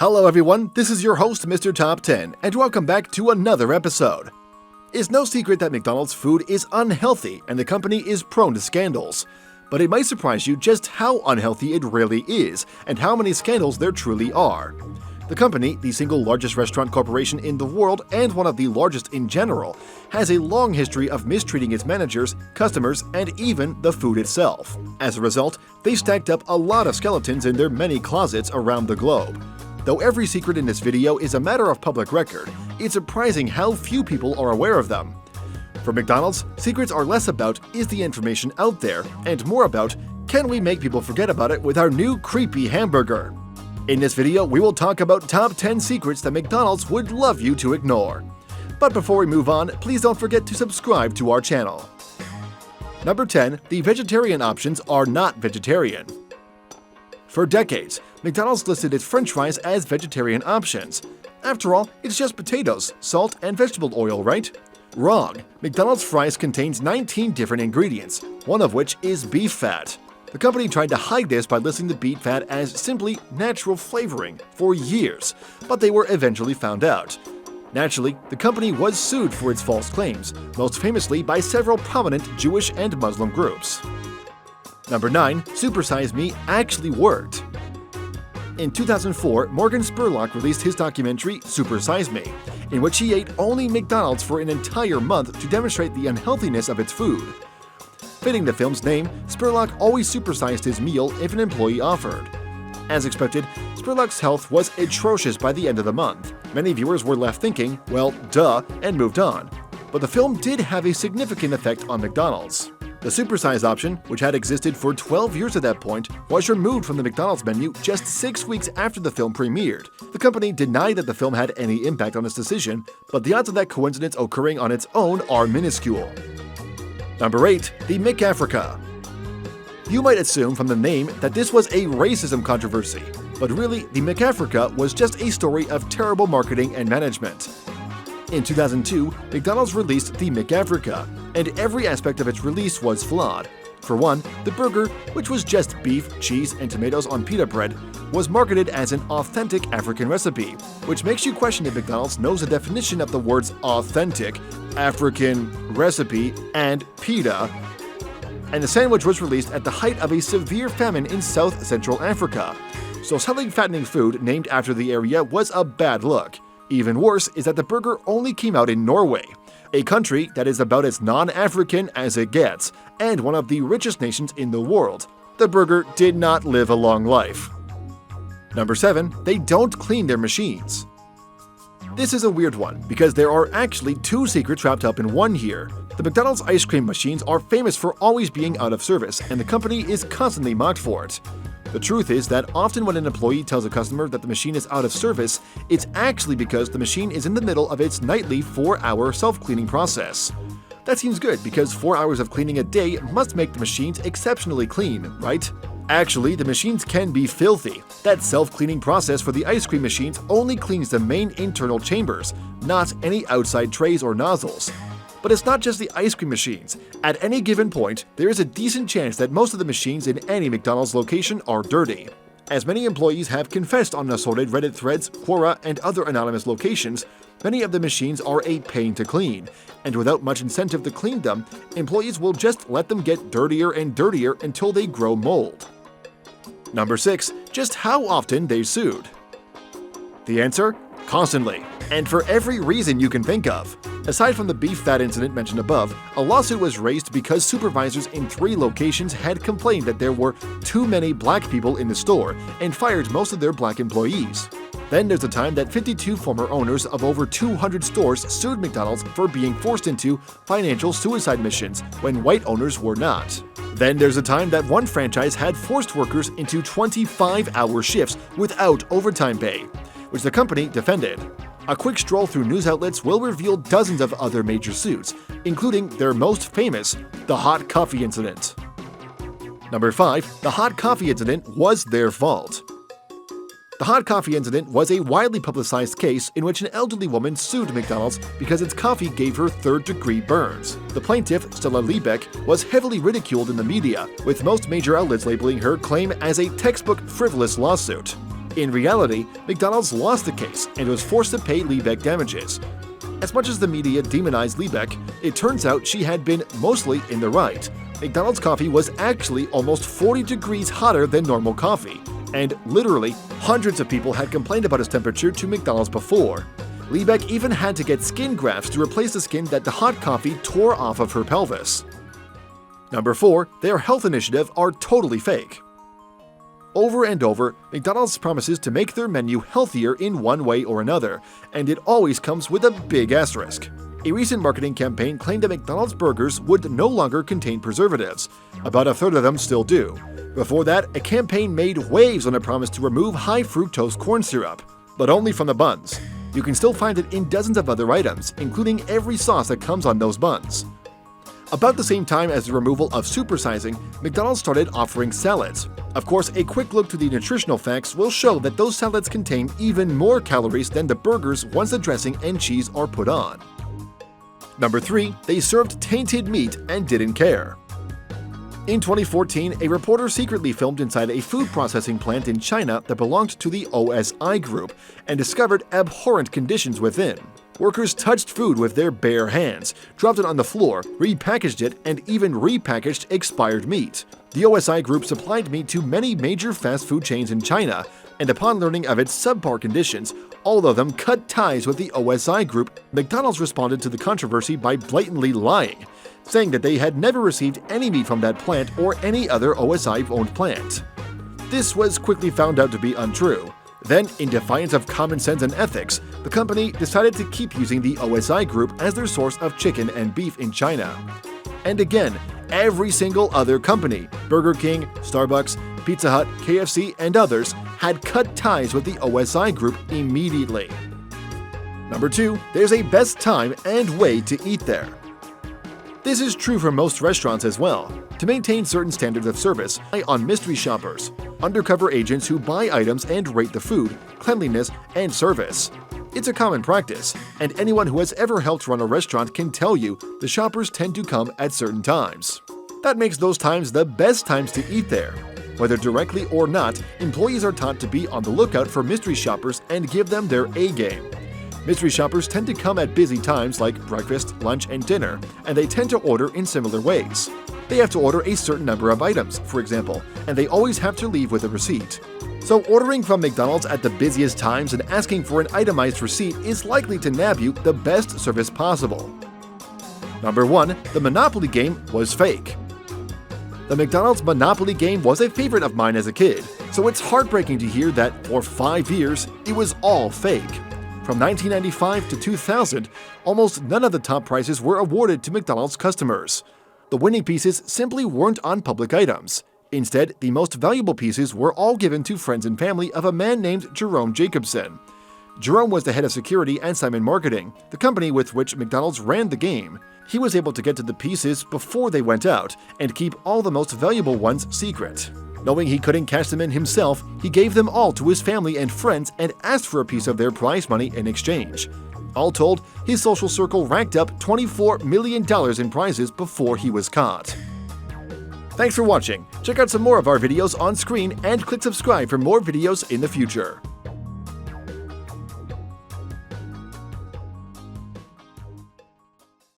Hello everyone, this is your host Mr. Top 10, and welcome back to another episode. It's no secret that McDonald's food is unhealthy and the company is prone to scandals. But it might surprise you just how unhealthy it really is, and how many scandals there truly are. The company, the single largest restaurant corporation in the world and one of the largest in general, has a long history of mistreating its managers, customers, and even the food itself. As a result, they stacked up a lot of skeletons in their many closets around the globe. Though every secret in this video is a matter of public record, it's surprising how few people are aware of them. For McDonald's, secrets are less about is the information out there, and more about can we make people forget about it with our new creepy hamburger. In this video, we will talk about top 10 secrets that McDonald's would love you to ignore. But before we move on, please don't forget to subscribe to our channel. Number 10. The vegetarian options are not vegetarian. For decades, McDonald's listed its french fries as vegetarian options. After all, it's just potatoes, salt, and vegetable oil, right? Wrong. McDonald's fries contains 19 different ingredients, one of which is beef fat. The company tried to hide this by listing the beef fat as simply natural flavoring for years, but they were eventually found out. Naturally, the company was sued for its false claims, most famously by several prominent Jewish and Muslim groups. Number 9. Super Size Me actually worked. In 2004, Morgan Spurlock released his documentary Super Size Me, in which he ate only McDonald's for an entire month to demonstrate the unhealthiness of its food. Fitting the film's name, Spurlock always supersized his meal if an employee offered. As expected, Spurlock's health was atrocious by the end of the month. Many viewers were left thinking, well, duh, and moved on. But the film did have a significant effect on McDonald's. The supersize option, which had existed for 12 years at that point, was removed from the McDonald's menu just 6 weeks after the film premiered. The company denied that the film had any impact on its decision, but the odds of that coincidence occurring on its own are minuscule. Number 8. The McAfrica. You might assume from the name that this was a racism controversy, but really, the McAfrica was just a story of terrible marketing and management. In 2002, McDonald's released the McAfrica, and every aspect of its release was flawed. For one, the burger, which was just beef, cheese, and tomatoes on pita bread, was marketed as an authentic African recipe, which makes you question if McDonald's knows the definition of the words authentic, African recipe, and pita. And the sandwich was released at the height of a severe famine in South Central Africa. So selling fattening food named after the area was a bad look. Even worse is that the burger only came out in Norway, a country that is about as non-African as it gets, and one of the richest nations in the world. The burger did not live a long life. Number 7. They don't clean their machines. This is a weird one, because there are actually 2 secrets wrapped up in one here. The McDonald's ice cream machines are famous for always being out of service, and the company is constantly mocked for it. The truth is that often when an employee tells a customer that the machine is out of service, it's actually because the machine is in the middle of its nightly 4-hour self-cleaning process. That seems good because 4 hours of cleaning a day must make the machines exceptionally clean, right? Actually, the machines can be filthy. That self-cleaning process for the ice cream machines only cleans the main internal chambers, not any outside trays or nozzles. But it's not just the ice cream machines. At any given point, there is a decent chance that most of the machines in any McDonald's location are dirty. As many employees have confessed on assorted Reddit threads, Quora, and other anonymous locations, many of the machines are a pain to clean, and without much incentive to clean them, employees will just let them get dirtier and dirtier until they grow mold. Number 6. Just how often they sued. The answer? Constantly, and for every reason you can think of. Aside from the beef fat incident mentioned above, a lawsuit was raised because supervisors in 3 locations had complained that there were too many black people in the store and fired most of their black employees. Then there's the time that 52 former owners of over 200 stores sued McDonald's for being forced into financial suicide missions when white owners were not. Then there's the time that one franchise had forced workers into 25-hour shifts without overtime pay, which the company defended. A quick stroll through news outlets will reveal dozens of other major suits, including their most famous, the hot coffee incident. Number 5. The hot coffee incident was their fault. The hot coffee incident was a widely publicized case in which an elderly woman sued McDonald's because its coffee gave her third-degree burns. The plaintiff, Stella Liebeck, was heavily ridiculed in the media, with most major outlets labeling her claim as a textbook frivolous lawsuit. In reality, McDonald's lost the case and was forced to pay Liebeck damages. As much as the media demonized Liebeck, it turns out she had been mostly in the right. McDonald's coffee was actually almost 40 degrees hotter than normal coffee, and literally hundreds of people had complained about its temperature to McDonald's before. Liebeck even had to get skin grafts to replace the skin that the hot coffee tore off of her pelvis. Number 4. Their health initiative are totally fake. Over and over, McDonald's promises to make their menu healthier in one way or another, and it always comes with a big asterisk. A recent marketing campaign claimed that McDonald's burgers would no longer contain preservatives. About a third of them still do. Before that, a campaign made waves on a promise to remove high-fructose corn syrup, but only from the buns. You can still find it in dozens of other items, including every sauce that comes on those buns. About the same time as the removal of supersizing, McDonald's started offering salads. Of course, a quick look to the nutritional facts will show that those salads contain even more calories than the burgers once the dressing and cheese are put on. Number 3. They served tainted meat and didn't care. In 2014, a reporter secretly filmed inside a food processing plant in China that belonged to the OSI group and discovered abhorrent conditions within. Workers touched food with their bare hands, dropped it on the floor, repackaged it, and even repackaged expired meat. The OSI group supplied meat to many major fast food chains in China, and upon learning of its subpar conditions, all of them cut ties with the OSI group. McDonald's responded to the controversy by blatantly lying, saying that they had never received any meat from that plant or any other OSI-owned plant. This was quickly found out to be untrue. Then, in defiance of common sense and ethics, the company decided to keep using the OSI group as their source of chicken and beef in China. And again, every single other company, Burger King, Starbucks, Pizza Hut, KFC, and others, had cut ties with the OSI group immediately. Number 2. There's a best time and way to eat there. This is true for most restaurants as well. To maintain certain standards of service, rely on mystery shoppers, undercover agents who buy items and rate the food, cleanliness, and service. It's a common practice, and anyone who has ever helped run a restaurant can tell you the shoppers tend to come at certain times. That makes those times the best times to eat there. Whether directly or not, employees are taught to be on the lookout for mystery shoppers and give them their A-game. Mystery shoppers tend to come at busy times like breakfast, lunch, and dinner, and they tend to order in similar ways. They have to order a certain number of items, for example, and they always have to leave with a receipt. So ordering from McDonald's at the busiest times and asking for an itemized receipt is likely to nab you the best service possible. Number 1. The Monopoly game was fake. The McDonald's Monopoly game was a favorite of mine as a kid, so it's heartbreaking to hear that for 5 years, it was all fake. From 1995 to 2000, almost none of the top prizes were awarded to McDonald's customers. The winning pieces simply weren't on public items. Instead, the most valuable pieces were all given to friends and family of a man named Jerome Jacobson. Jerome was the head of security and Simon Marketing, the company with which McDonald's ran the game. He was able to get to the pieces before they went out and keep all the most valuable ones secret. Knowing he couldn't cash them in himself, he gave them all to his family and friends and asked for a piece of their prize money in exchange. All told, his social circle racked up $24 million in prizes before he was caught. Thanks for watching. Check out some more of our videos on screen and click subscribe for more videos in the future.